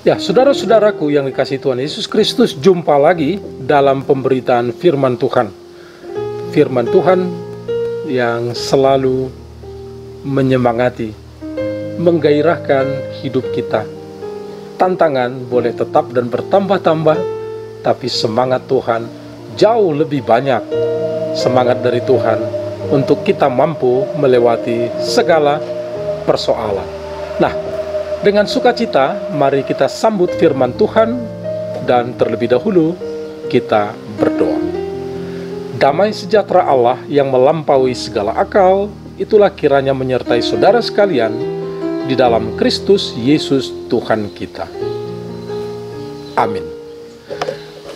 Ya, saudara-saudaraku yang dikasihi Tuhan Yesus Kristus, jumpa lagi dalam pemberitaan firman Tuhan. Firman Tuhan yang selalu menyemangati, menggairahkan hidup kita. Tantangan boleh tetap dan bertambah-tambah, tapi semangat Tuhan jauh lebih banyak. Semangat dari Tuhan untuk kita mampu melewati segala persoalan. Nah, dengan sukacita, mari kita sambut firman Tuhan dan terlebih dahulu kita berdoa. Damai sejahtera Allah yang melampaui segala akal, itulah kiranya menyertai saudara sekalian di dalam Kristus Yesus Tuhan kita. Amin.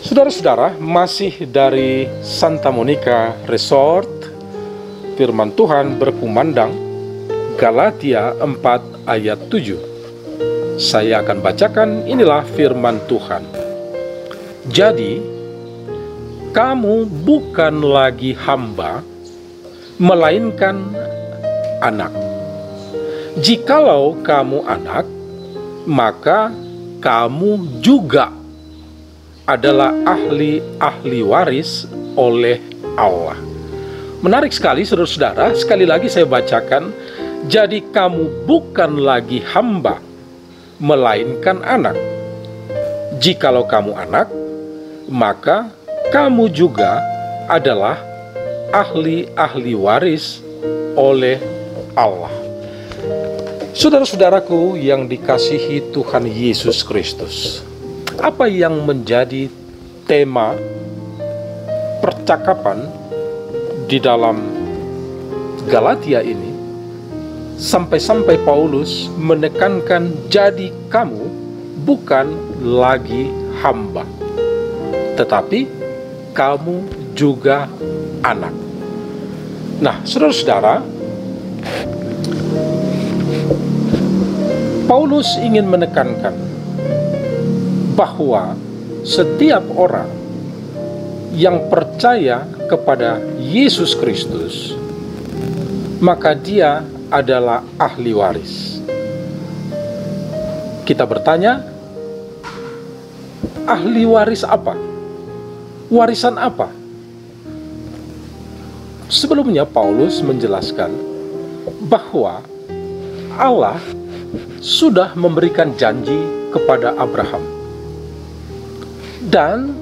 Saudara-saudara, masih dari Santa Monica Resort, firman Tuhan berkumandang Galatia 4 ayat 7. Saya akan bacakan, inilah firman Tuhan. Jadi, kamu bukan lagi hamba, melainkan anak. Jikalau kamu anak, maka kamu juga adalah ahli waris oleh Allah. Menarik sekali, saudara-saudara. Sekali lagi saya bacakan. Jadi kamu bukan lagi hamba, melainkan anak. Jikalau kamu anak, maka kamu juga adalah ahli waris oleh Allah. Saudara-saudaraku yang dikasihi Tuhan Yesus Kristus, apa yang menjadi tema percakapan di dalam Galatia ini? Sampai-sampai Paulus menekankan, jadi kamu bukan lagi hamba, tetapi kamu juga anak. Nah, saudara-saudara, Paulus ingin menekankan bahwa setiap orang yang percaya kepada Yesus Kristus, maka dia adalah ahli waris. Kita bertanya, ahli waris apa? Warisan apa? Sebelumnya Paulus menjelaskan bahwa Allah sudah memberikan janji kepada Abraham, dan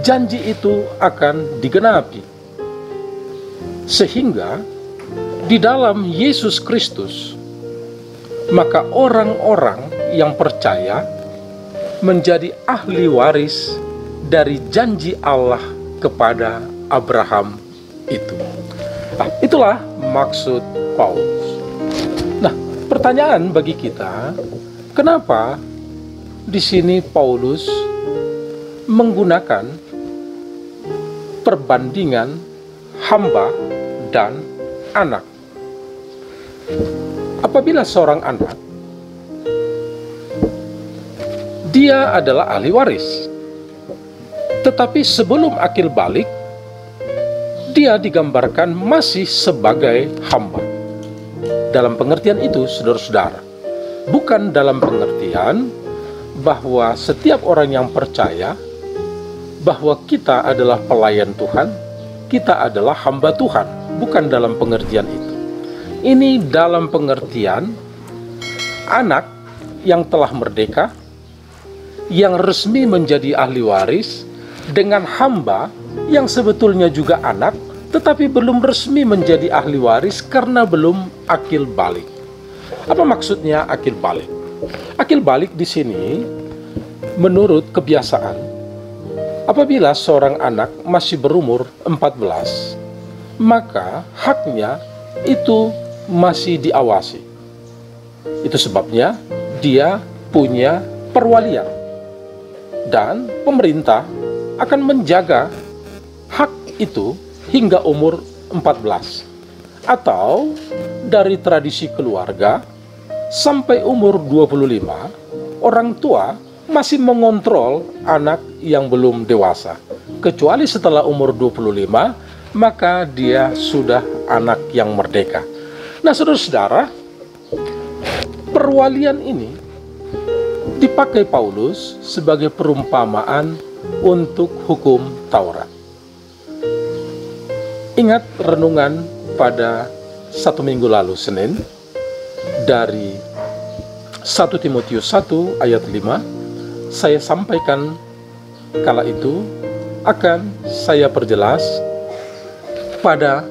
janji itu akan digenapi, sehingga di dalam Yesus Kristus, maka orang-orang yang percaya menjadi ahli waris dari janji Allah kepada Abraham itu. Nah, itulah maksud Paulus. Nah, pertanyaan bagi kita, kenapa di sini Paulus menggunakan perbandingan hamba dan anak? Apabila seorang anak, dia adalah ahli waris, tetapi sebelum akil balik, dia digambarkan masih sebagai hamba. Dalam pengertian itu, saudara-saudara, bukan dalam pengertian bahwa setiap orang yang percaya bahwa kita adalah pelayan Tuhan, kita adalah hamba Tuhan. Bukan dalam pengertian itu. Ini dalam pengertian anak yang telah merdeka, yang resmi menjadi ahli waris, dengan hamba yang sebetulnya juga anak, tetapi belum resmi menjadi ahli waris karena belum akil balik. Apa maksudnya akil balik? Akil balik di sini menurut kebiasaan, apabila seorang anak masih berumur 14, maka haknya itu masih diawasi. Itu sebabnya dia punya perwalian, dan pemerintah akan menjaga hak itu hingga umur 14, atau dari tradisi keluarga sampai umur 25, orang tua masih mengontrol anak yang belum dewasa. Kecuali setelah umur 25, maka dia sudah anak yang merdeka. Nah, saudara-saudara, perwalian ini dipakai Paulus sebagai perumpamaan untuk hukum Taurat. Ingat renungan pada 1 minggu lalu Senin dari 1 Timotius 1 ayat 5, saya sampaikan kala itu akan saya perjelas pada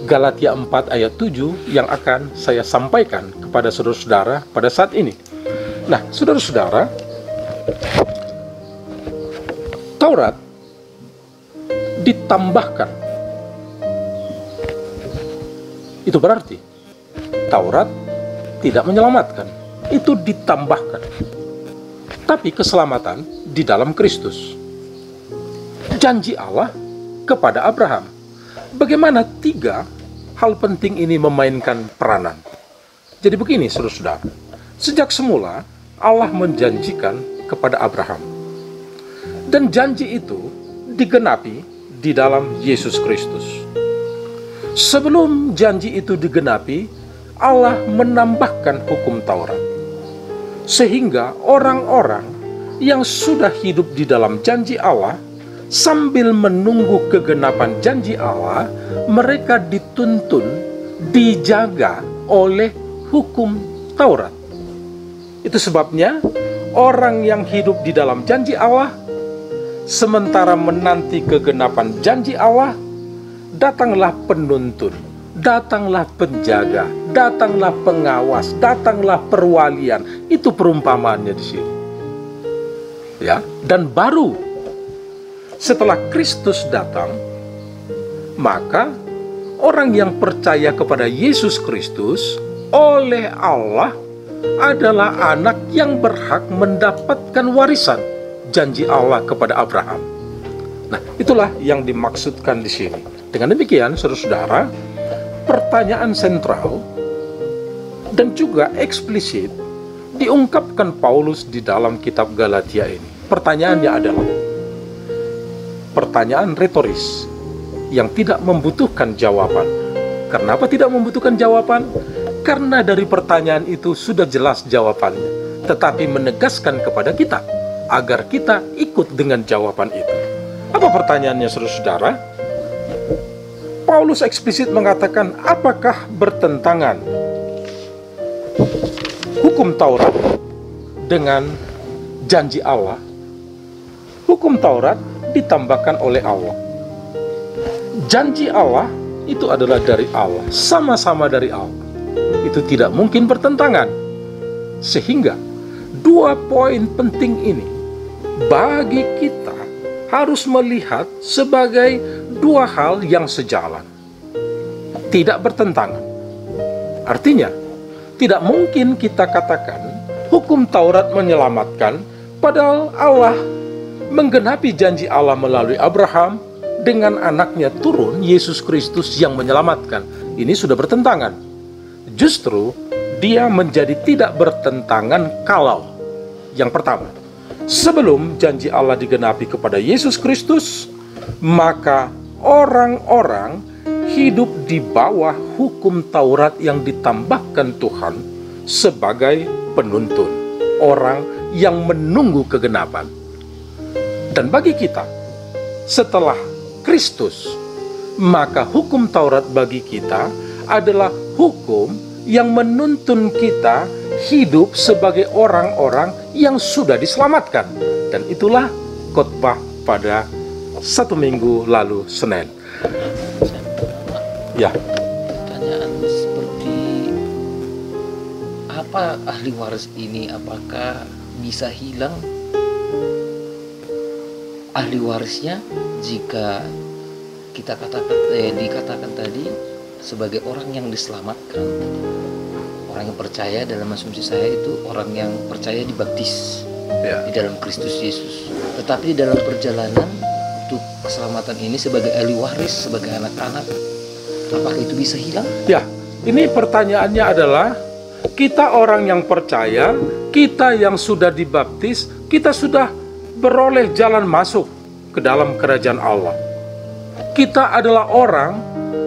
Galatia 4 ayat 7 yang akan saya sampaikan kepada saudara-saudara pada saat ini. Nah, saudara-saudara, Taurat ditambahkan. Itu berarti Taurat tidak menyelamatkan, itu ditambahkan. Tapi keselamatan di dalam Kristus. Janji Allah kepada Abraham. Bagaimana 3 hal penting ini memainkan peranan? Jadi begini, saudara-saudara. Sejak semula, Allah menjanjikan kepada Abraham. Dan janji itu digenapi di dalam Yesus Kristus. Sebelum janji itu digenapi, Allah menambahkan hukum Taurat. Sehingga orang-orang yang sudah hidup di dalam janji Allah, sambil menunggu kegenapan janji Allah, mereka dituntun, dijaga oleh hukum Taurat. Itu sebabnya orang yang hidup di dalam janji Allah, sementara menanti kegenapan janji Allah, datanglah penuntun, datanglah penjaga, datanglah pengawas, datanglah perwalian. Itu perumpamaannya di sini. Ya, dan baru setelah Kristus datang, maka orang yang percaya kepada Yesus Kristus oleh Allah adalah anak yang berhak mendapatkan warisan janji Allah kepada Abraham. Nah, itulah yang dimaksudkan di sini. Dengan demikian, saudara-saudara, pertanyaan sentral dan juga eksplisit diungkapkan Paulus di dalam kitab Galatia ini. Pertanyaannya adalah pertanyaan retoris yang tidak membutuhkan jawaban. Kenapa tidak membutuhkan jawaban? Karena dari pertanyaan itu sudah jelas jawabannya, tetapi menegaskan kepada kita agar kita ikut dengan jawaban itu. Apa pertanyaannya, saudara-saudara? Paulus eksplisit mengatakan, apakah bertentangan hukum Taurat dengan janji Allah? Hukum Taurat ditambahkan oleh Allah. Janji Allah itu adalah dari Allah, sama-sama dari Allah. Itu tidak mungkin bertentangan. Sehingga 2 poin penting ini bagi kita harus melihat sebagai 2 hal yang sejalan, tidak bertentangan. Artinya, tidak mungkin kita katakan hukum Taurat menyelamatkan, padahal Allah menggenapi janji Allah melalui Abraham dengan anaknya turun, Yesus Kristus yang menyelamatkan. Ini sudah bertentangan. Justru dia menjadi tidak bertentangan kalau yang pertama, sebelum janji Allah digenapi kepada Yesus Kristus, maka orang-orang hidup di bawah hukum Taurat yang ditambahkan Tuhan sebagai penuntun, orang yang menunggu kegenapan. Dan bagi kita, setelah Kristus, maka hukum Taurat bagi kita adalah hukum yang menuntun kita hidup sebagai orang-orang yang sudah diselamatkan. Dan itulah khotbah pada 1 minggu lalu Senin. Ya. Pertanyaan seperti apa ahli waris ini, apakah bisa hilang ahli warisnya jika kita dikatakan tadi sebagai orang yang diselamatkan? Orang yang percaya, dalam asumsi saya itu orang yang percaya dibaptis di dalam Kristus Yesus. Tetapi di dalam perjalanan untuk keselamatan ini sebagai ahli waris, sebagai anak-anak, apakah itu bisa hilang? Ya, ini pertanyaannya adalah kita orang yang percaya, kita yang sudah dibaptis, kita sudah beroleh jalan masuk ke dalam kerajaan Allah. Kita adalah orang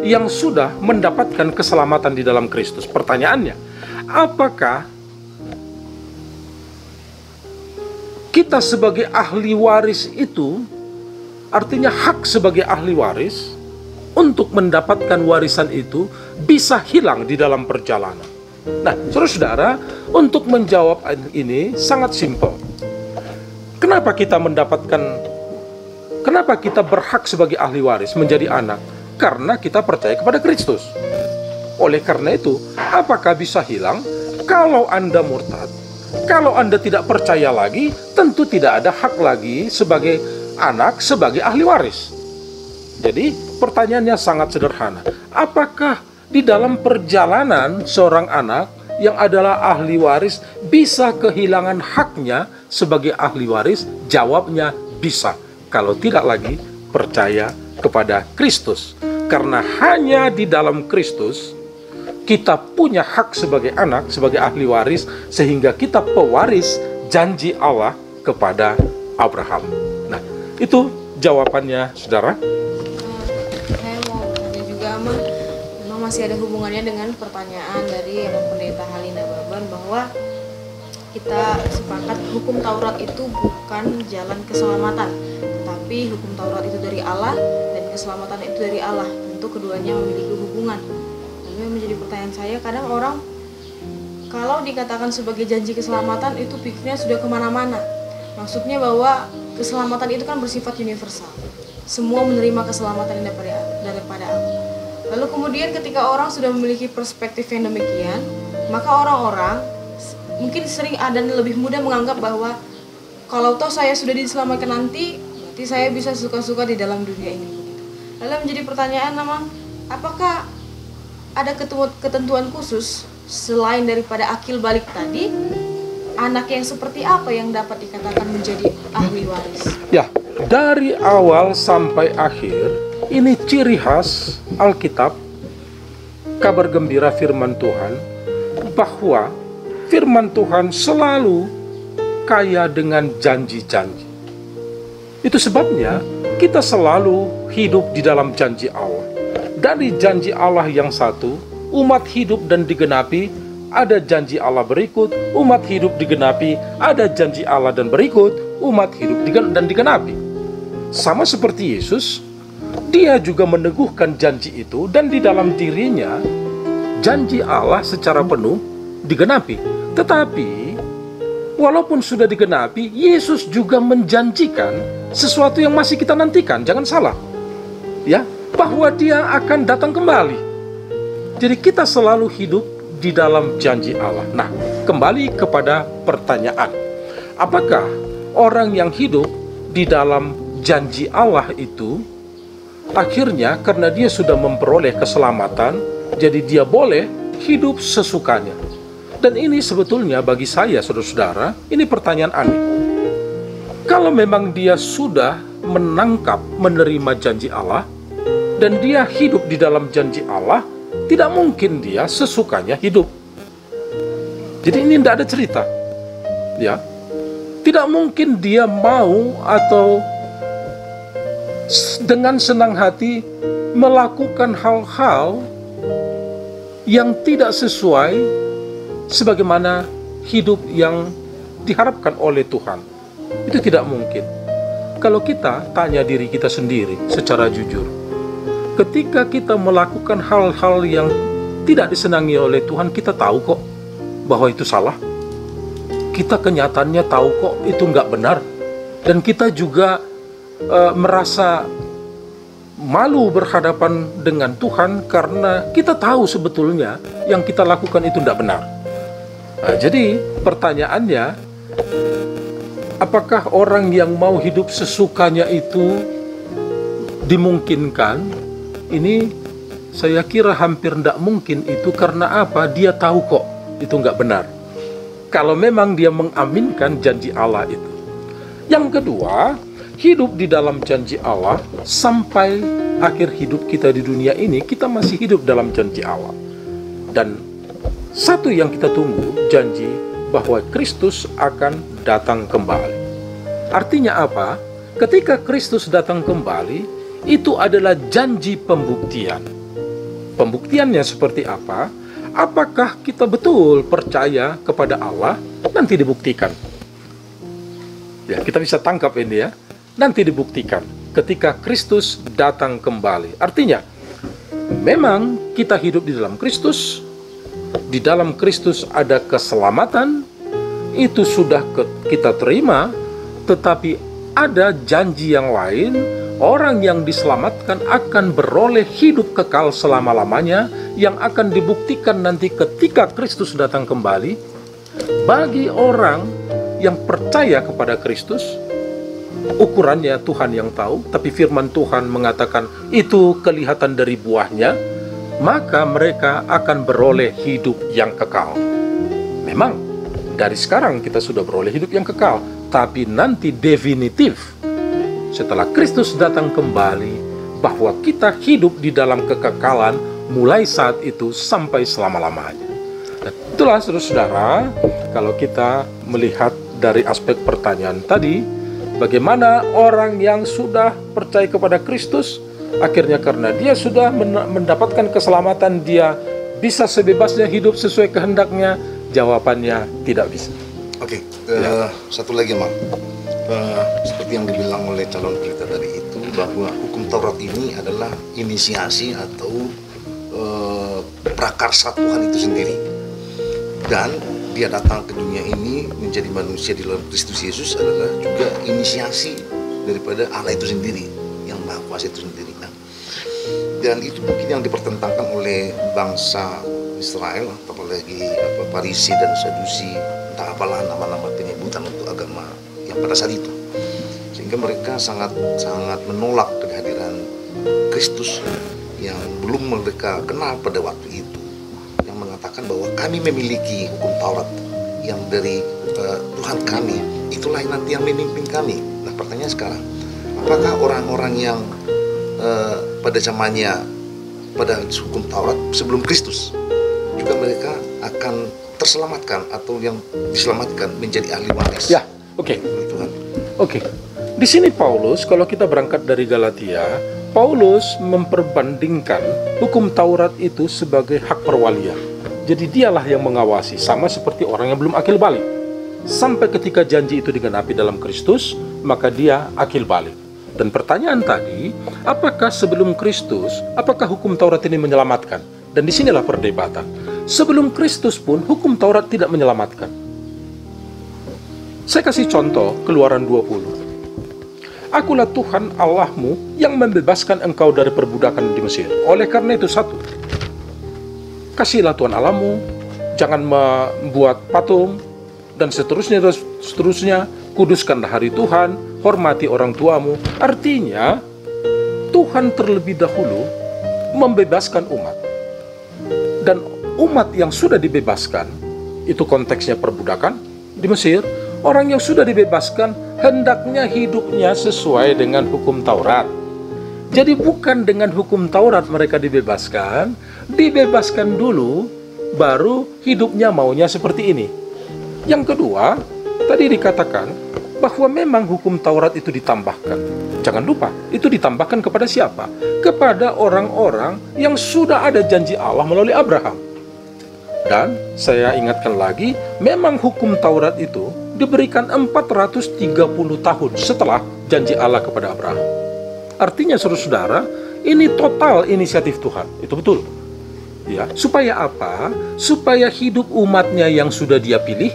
yang sudah mendapatkan keselamatan di dalam Kristus. Pertanyaannya, apakah kita sebagai ahli waris itu, artinya hak sebagai ahli waris untuk mendapatkan warisan itu bisa hilang di dalam perjalanan. Nah, saudara-saudara, untuk menjawab ini sangat simpel. Kenapa kita berhak sebagai ahli waris menjadi anak? Karena kita percaya kepada Kristus. Oleh karena itu, apakah bisa hilang? Kalau Anda murtad, kalau Anda tidak percaya lagi, tentu tidak ada hak lagi sebagai anak, sebagai ahli waris. Jadi, pertanyaannya sangat sederhana. Apakah di dalam perjalanan seorang anak yang adalah ahli waris bisa kehilangan haknya sebagai ahli waris? Jawabnya bisa. Kalau tidak lagi percaya kepada Kristus. Karena hanya di dalam Kristus kita punya hak sebagai anak, sebagai ahli waris, sehingga kita pewaris janji Allah kepada Abraham. Nah, itu jawabannya, saudara. Saya mau tanya juga, memang masih ada hubungannya dengan pertanyaan dari Pendeta Halina Baban, bahwa kita sepakat hukum Taurat itu bukan jalan keselamatan, tetapi hukum Taurat itu dari Allah dan keselamatan itu dari Allah. Tentu keduanya memiliki hubungan. Lalu yang menjadi pertanyaan saya, kadang orang kalau dikatakan sebagai janji keselamatan itu pikirnya sudah kemana-mana. Maksudnya bahwa keselamatan itu kan bersifat universal. Semua menerima keselamatan daripada Allah. Lalu kemudian ketika orang sudah memiliki perspektif yang demikian, maka orang-orang mungkin sering ada lebih mudah menganggap bahwa kalau toh saya sudah diselamatkan nanti, berarti saya bisa suka-suka di dalam dunia ini. Lalu menjadi pertanyaan, memang apakah ada ketentuan khusus selain daripada akil balik tadi? Anak yang seperti apa yang dapat dikatakan menjadi ahli waris? Ya, dari awal sampai akhir, ini ciri khas Alkitab, kabar gembira firman Tuhan, bahwa firman Tuhan selalu kaya dengan janji-janji. Itu sebabnya kita selalu hidup di dalam janji Allah. Dari janji Allah yang satu, umat hidup dan digenapi, ada janji Allah berikut, umat hidup digenapi, ada janji Allah dan berikut, umat hidup dan digenapi. Sama seperti Yesus, dia juga meneguhkan janji itu, dan di dalam dirinya, janji Allah secara penuh digenapi. Tetapi, walaupun sudah digenapi, Yesus juga menjanjikan sesuatu yang masih kita nantikan. Jangan salah, ya, bahwa dia akan datang kembali. Jadi kita selalu hidup di dalam janji Allah. Nah, kembali kepada pertanyaan, apakah orang yang hidup di dalam janji Allah itu akhirnya karena dia sudah memperoleh keselamatan, jadi dia boleh hidup sesukanya? Dan ini sebetulnya bagi saya, saudara-saudara, ini pertanyaan aneh. Kalau memang dia sudah menangkap, menerima janji Allah, dan dia hidup di dalam janji Allah, tidak mungkin dia sesukanya hidup. Jadi ini tidak ada cerita, ya. Tidak mungkin dia mau atau dengan senang hati melakukan hal-hal yang tidak sesuai sebagaimana hidup yang diharapkan oleh Tuhan. Itu tidak mungkin. Kalau kita tanya diri kita sendiri secara jujur, ketika kita melakukan hal-hal yang tidak disenangi oleh Tuhan, kita tahu kok bahwa itu salah. Kita kenyataannya tahu kok itu nggak benar. Dan kita juga merasa malu berhadapan dengan Tuhan karena kita tahu sebetulnya yang kita lakukan itu tidak benar. Nah, jadi pertanyaannya, apakah orang yang mau hidup sesukanya itu dimungkinkan? Ini saya kira hampir tidak mungkin. Itu karena apa? Dia tahu kok itu nggak benar. Kalau memang dia mengaminkan janji Allah itu. Yang kedua, hidup di dalam janji Allah sampai akhir hidup kita di dunia ini, kita masih hidup dalam janji Allah. Dan satu yang kita tunggu, janji bahwa Kristus akan datang kembali. Artinya apa? Ketika Kristus datang kembali, itu adalah janji pembuktian. Pembuktiannya seperti apa? Apakah kita betul percaya kepada Allah? Nanti dibuktikan. Ya, kita bisa tangkap ini ya. Nanti dibuktikan ketika Kristus datang kembali. Artinya, memang kita hidup di dalam Kristus. Di dalam Kristus ada keselamatan. Itu sudah kita terima. Tetapi ada janji yang lain. Orang yang diselamatkan akan beroleh hidup kekal selama-lamanya, yang akan dibuktikan nanti ketika Kristus datang kembali. Bagi orang yang percaya kepada Kristus, ukurannya Tuhan yang tahu, tapi firman Tuhan mengatakan itu kelihatan dari buahnya, maka mereka akan beroleh hidup yang kekal. Memang dari sekarang kita sudah beroleh hidup yang kekal, tapi nanti definitif setelah Kristus datang kembali, bahwa kita hidup di dalam kekekalan mulai saat itu sampai selama-lamanya. Nah, itulah saudara-saudara, kalau kita melihat dari aspek pertanyaan tadi, bagaimana orang yang sudah percaya kepada Kristus, akhirnya karena dia sudah mendapatkan keselamatan, dia bisa sebebasnya hidup sesuai kehendaknya? Jawabannya tidak bisa. Oke, satu lagi, Mang. Seperti yang dibilang oleh calon pendeta tadi itu, bahwa hukum Taurat ini adalah inisiasi atau prakarsa Tuhan itu sendiri. Dan dia datang ke dunia ini menjadi manusia di dalam Kristus Yesus adalah juga inisiasi daripada Allah itu sendiri, yang Maha Kuasa itu sendiri. Nah, dan itu mungkin yang dipertentangkan oleh bangsa Israel, apalagi Farisi dan Sadusi, entah apalah nama-nama penyebutan untuk agama yang pada saat itu, sehingga mereka sangat menolak kehadiran Kristus yang belum mereka kenal pada waktu itu, yang mengatakan bahwa kami memiliki hukum Taurat yang dari Tuhan kami, itulah yang nanti yang memimpin kami. Nah, pertanyaan sekarang, apakah orang-orang yang pada zamannya pada hukum Taurat sebelum Kristus juga mereka akan terselamatkan, atau yang diselamatkan menjadi ahli waris? Ya, oke. Di sini Paulus, kalau kita berangkat dari Galatia, Paulus memperbandingkan hukum Taurat itu sebagai hak perwalian. Jadi dialah yang mengawasi, sama seperti orang yang belum akil balik. Sampai ketika janji itu digenapi dalam Kristus, maka dia akil balik. Dan pertanyaan tadi, apakah sebelum Kristus, apakah hukum Taurat ini menyelamatkan? Dan disinilah perdebatan. Sebelum Kristus pun hukum Taurat tidak menyelamatkan. Saya kasih contoh Keluaran 20. Akulah Tuhan Allahmu yang membebaskan engkau dari perbudakan di Mesir. Oleh karena itu, satu, kasihlah Tuhan Allahmu, jangan membuat patung, dan seterusnya, kuduskanlah hari Tuhan, hormati orang tuamu. Artinya, Tuhan terlebih dahulu membebaskan umat. Dan umat yang sudah dibebaskan, itu konteksnya perbudakan di Mesir, orang yang sudah dibebaskan hendaknya hidupnya sesuai dengan hukum Taurat. Jadi bukan dengan hukum Taurat mereka dibebaskan dulu, baru hidupnya maunya seperti ini. Yang kedua, tadi dikatakan bahwa memang hukum Taurat itu ditambahkan. Jangan lupa, itu ditambahkan kepada siapa? Kepada orang-orang yang sudah ada janji Allah melalui Abraham. Dan saya ingatkan lagi, memang hukum Taurat itu diberikan 430 tahun setelah janji Allah kepada Abraham. Artinya saudara-saudara, ini total inisiatif Tuhan. Itu betul. Ya, supaya apa? Supaya hidup umatnya yang sudah dia pilih.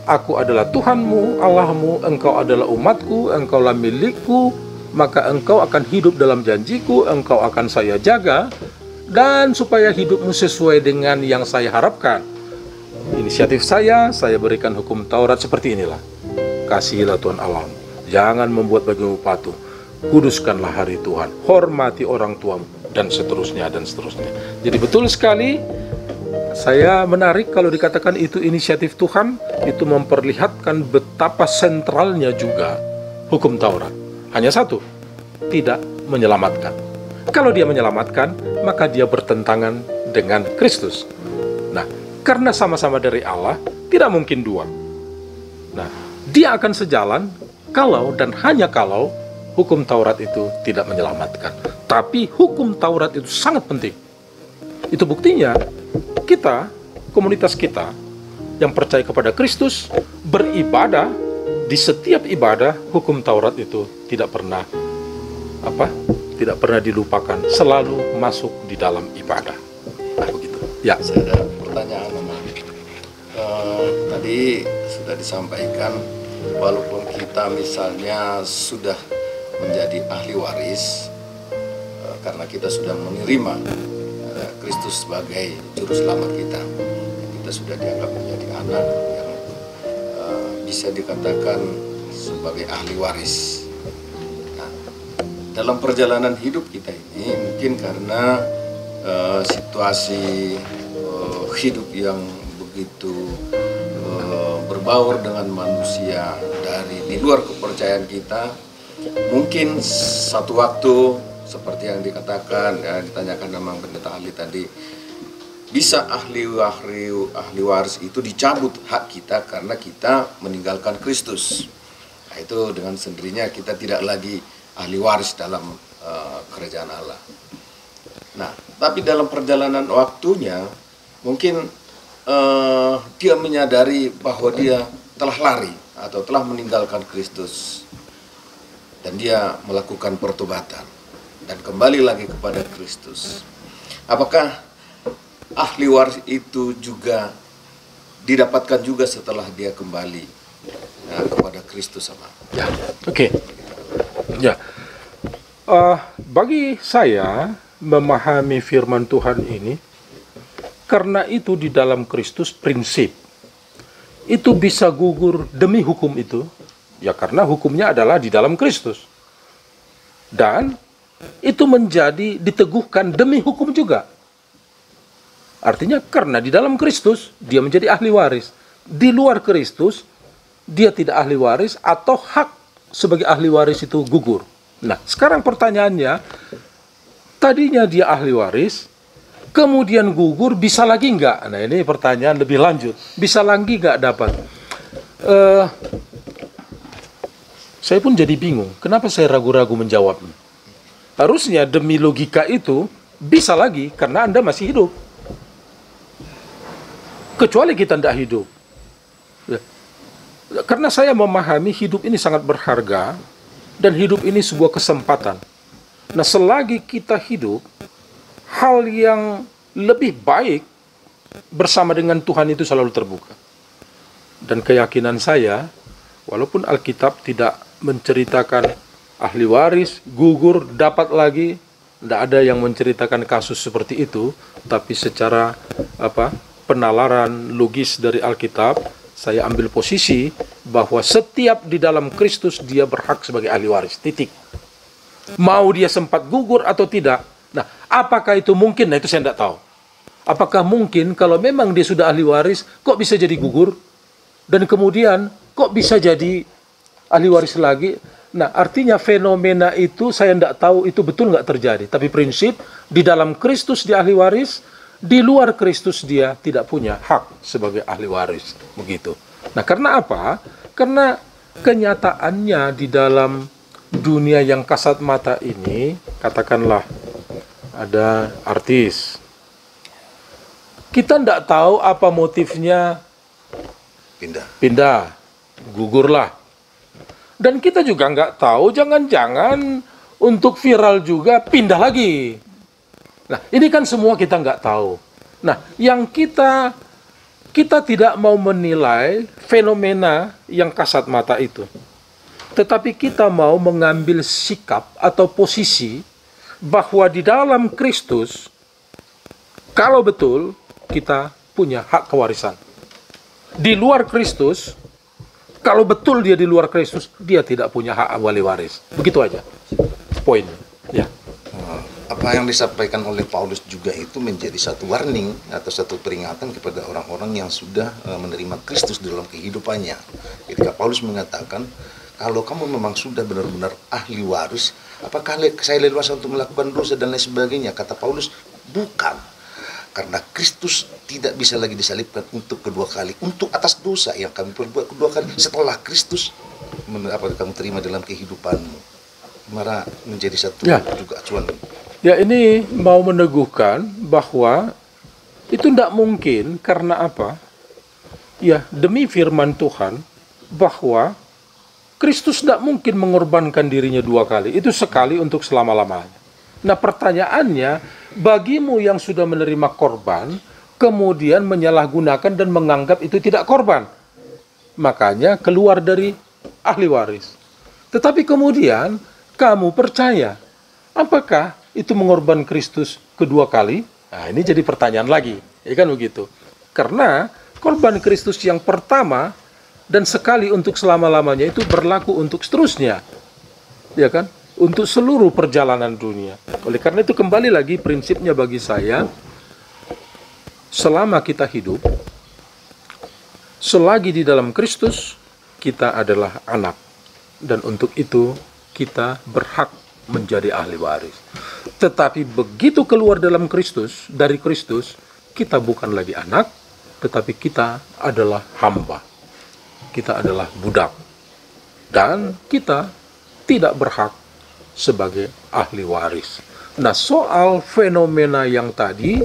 Aku adalah Tuhanmu, Allahmu, engkau adalah umatku, engkaulah milikku, maka engkau akan hidup dalam janjiku, engkau akan saya jaga, dan supaya hidupmu sesuai dengan yang saya harapkan. Inisiatif saya berikan hukum Taurat seperti inilah. Kasihilah Tuhan Allahmu, jangan membuat bagimu patung, kuduskanlah hari Tuhan, hormati orang tuamu, dan seterusnya. Jadi betul sekali, saya menarik kalau dikatakan itu inisiatif Tuhan, itu memperlihatkan betapa sentralnya juga hukum Taurat. Hanya satu, tidak menyelamatkan. Kalau dia menyelamatkan, maka dia bertentangan dengan Kristus. Nah, karena sama-sama dari Allah, tidak mungkin dua. Nah, dia akan sejalan kalau dan hanya kalau hukum Taurat itu tidak menyelamatkan. Tapi hukum Taurat itu sangat penting. Itu buktinya, kita, komunitas kita yang percaya kepada Kristus, beribadah di setiap ibadah hukum Taurat itu tidak pernah tidak pernah dilupakan, selalu masuk di dalam ibadah. Nah, begitu. Ya. Saya ada pertanyaan, tadi sudah disampaikan, walaupun kita misalnya sudah menjadi ahli waris karena kita sudah menerima Kristus sebagai juru selamat kita sudah dianggap menjadi anak yang bisa dikatakan sebagai ahli waris. Dalam perjalanan hidup kita ini mungkin karena situasi hidup yang begitu berbaur dengan manusia dari di luar kepercayaan kita, mungkin satu waktu seperti yang dikatakan, ditanyakan sama pendeta ahli tadi, bisa ahli waris itu dicabut hak kita karena kita meninggalkan Kristus. Nah, itu dengan sendirinya kita tidak lagi ahli waris dalam kerajaan Allah. Nah, tapi dalam perjalanan waktunya mungkin dia menyadari bahwa dia telah lari atau telah meninggalkan Kristus dan dia melakukan pertobatan dan kembali lagi kepada Kristus. Apakah ahli waris itu juga didapatkan juga setelah dia kembali kepada Kristus sama? Ya, oke. Ya, bagi saya memahami firman Tuhan ini, karena itu di dalam Kristus prinsip itu bisa gugur demi hukum itu, ya karena hukumnya adalah di dalam Kristus, dan itu menjadi diteguhkan demi hukum juga. Artinya karena di dalam Kristus dia menjadi ahli waris, di luar Kristus dia tidak ahli waris atau hak sebagai ahli waris itu gugur. Nah, sekarang pertanyaannya, tadinya dia ahli waris, kemudian gugur, bisa lagi enggak? Nah, ini pertanyaan lebih lanjut. Bisa lagi enggak dapat? Saya pun jadi bingung. Kenapa saya ragu-ragu menjawabnya? Harusnya demi logika itu bisa lagi karena Anda masih hidup. Kecuali kita tidak hidup. Karena saya memahami hidup ini sangat berharga dan hidup ini sebuah kesempatan. Nah, selagi kita hidup, hal yang lebih baik bersama dengan Tuhan itu selalu terbuka. Dan keyakinan saya, walaupun Alkitab tidak menceritakan ahli waris, gugur, dapat lagi, tidak ada yang menceritakan kasus seperti itu, tapi secara penalaran logis dari Alkitab, saya ambil posisi bahwa setiap di dalam Kristus dia berhak sebagai ahli waris, titik. Mau dia sempat gugur atau tidak. Nah, apakah itu mungkin? Nah, itu saya tidak tahu. Apakah mungkin kalau memang dia sudah ahli waris, kok bisa jadi gugur? Dan kemudian, kok bisa jadi ahli waris lagi? Nah, artinya fenomena itu saya tidak tahu itu betul nggak terjadi. Tapi prinsip, di dalam Kristus dia ahli waris, di luar Kristus dia tidak punya hak sebagai ahli waris. Begitu. Nah, karena apa? Karena kenyataannya di dalam dunia yang kasat mata ini, katakanlah ada artis, kita tidak tahu apa motifnya pindah, gugurlah. Dan kita juga nggak tahu, jangan-jangan untuk viral juga pindah lagi. Nah, ini kan semua kita nggak tahu. Nah, yang kita tidak mau menilai fenomena yang kasat mata itu. Tetapi kita mau mengambil sikap atau posisi bahwa di dalam Kristus, kalau betul kita punya hak kewarisan. Di luar Kristus, kalau betul dia di luar Kristus, dia tidak punya hak wali waris. Begitu aja poin. Ya. Apa yang disampaikan oleh Paulus juga itu menjadi satu warning atau satu peringatan kepada orang-orang yang sudah menerima Kristus dalam kehidupannya. Ketika Paulus mengatakan, kalau kamu memang sudah benar-benar ahli waris, apakah saya leluasa untuk melakukan dosa dan lain sebagainya? Kata Paulus, bukan. Karena Kristus tidak bisa lagi disalibkan untuk kedua kali, untuk atas dosa yang kami perbuat kedua kali. Setelah Kristus, apa kamu terima dalam kehidupanmu, maka menjadi satu juga acuan. Ya, ini mau meneguhkan bahwa itu tidak mungkin. Karena apa? Ya, demi firman Tuhan bahwa Kristus tidak mungkin mengorbankan dirinya 2 kali. Itu sekali untuk selama-lamanya. Nah, pertanyaannya, bagimu yang sudah menerima korban, kemudian menyalahgunakan dan menganggap itu tidak korban, makanya keluar dari ahli waris. Tetapi kemudian kamu percaya, apakah itu mengorban Kristus kedua kali? Nah, ini jadi pertanyaan lagi, ya kan begitu? Karena korban Kristus yang pertama dan sekali untuk selama-lamanya itu berlaku untuk seterusnya, ya kan? Untuk seluruh perjalanan dunia. Oleh karena itu kembali lagi prinsipnya bagi saya, selama kita hidup, selagi di dalam Kristus, kita adalah anak. Dan untuk itu kita berhak menjadi ahli waris. Tetapi begitu keluar dalam Kristus, dari Kristus, kita bukan lagi anak, tetapi kita adalah hamba. Kita adalah budak. Dan kita tidak berhak sebagai ahli waris. Nah, soal fenomena yang tadi,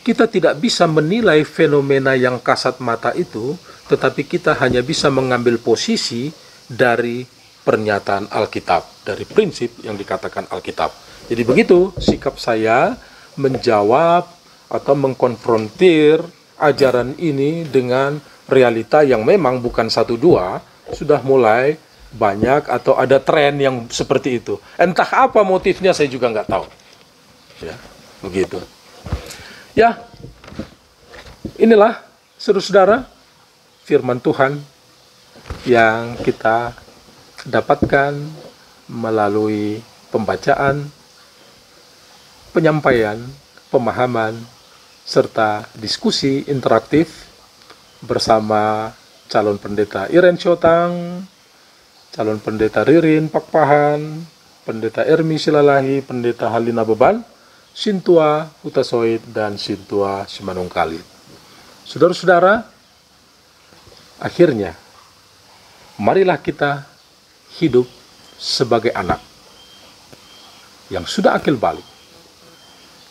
kita tidak bisa menilai fenomena yang kasat mata itu, tetapi kita hanya bisa mengambil posisi dari pernyataan Alkitab, dari prinsip yang dikatakan Alkitab. Jadi begitu sikap saya menjawab atau mengkonfrontir ajaran ini dengan realita yang memang bukan 1-2, sudah mulai banyak atau ada tren yang seperti itu. Entah apa motifnya saya juga nggak tahu. Ya, begitu. Ya, inilah saudara-saudara firman Tuhan yang kita dapatkan melalui pembacaan, penyampaian, pemahaman, serta diskusi interaktif bersama calon pendeta Iren Syotang, calon pendeta Ririn Pakpahan, pendeta Ermi Silalahi, pendeta Halina Beban, Sintua Hutasoid, dan Sintua Simanungkalit. Saudara-saudara, akhirnya, marilah kita hidup sebagai anak yang sudah akil balik,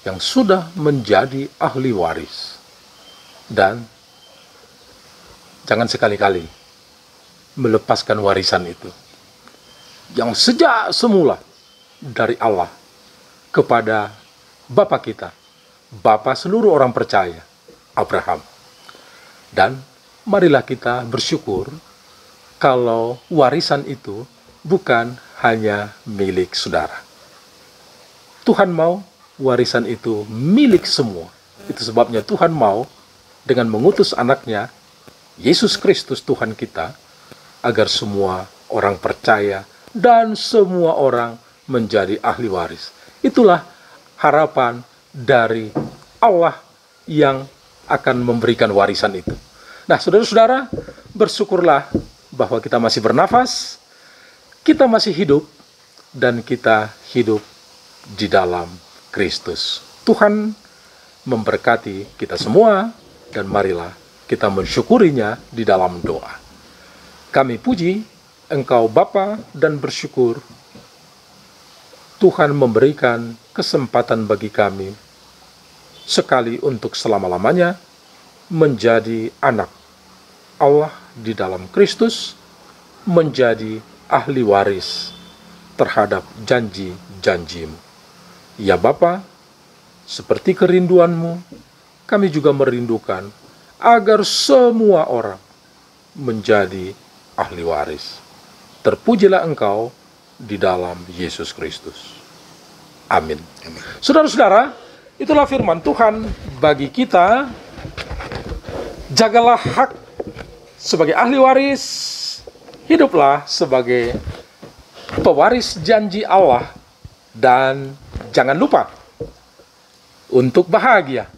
yang sudah menjadi ahli waris. Dan jangan sekali-kali melepaskan warisan itu yang sejak semula dari Allah kepada Bapa kita, Bapa seluruh orang percaya, Abraham. Dan marilah kita bersyukur kalau warisan itu bukan hanya milik saudara. Tuhan mau warisan itu milik semua. Itu sebabnya Tuhan mau dengan mengutus anaknya, Yesus Kristus Tuhan kita, agar semua orang percaya dan semua orang menjadi ahli waris. Itulah harapan dari Allah yang akan memberikan warisan itu. Nah, saudara-saudara, bersyukurlah bahwa kita masih bernafas, kita masih hidup, dan kita hidup di dalam Kristus. Tuhan memberkati kita semua, dan marilah kita mensyukurinya di dalam doa. Kami puji Engkau Bapa dan bersyukur Tuhan memberikan kesempatan bagi kami sekali untuk selama-lamanya menjadi anak Allah di dalam Kristus, menjadi ahli waris terhadap janji-janji-Mu. Ya Bapa, seperti kerinduan-Mu, kami juga merindukan agar semua orang menjadi ahli waris. Terpujilah Engkau di dalam Yesus Kristus. Amin. Saudara-saudara, itulah firman Tuhan bagi kita. Jagalah hak sebagai ahli waris, hiduplah sebagai pewaris janji Allah, dan jangan lupa untuk bahagia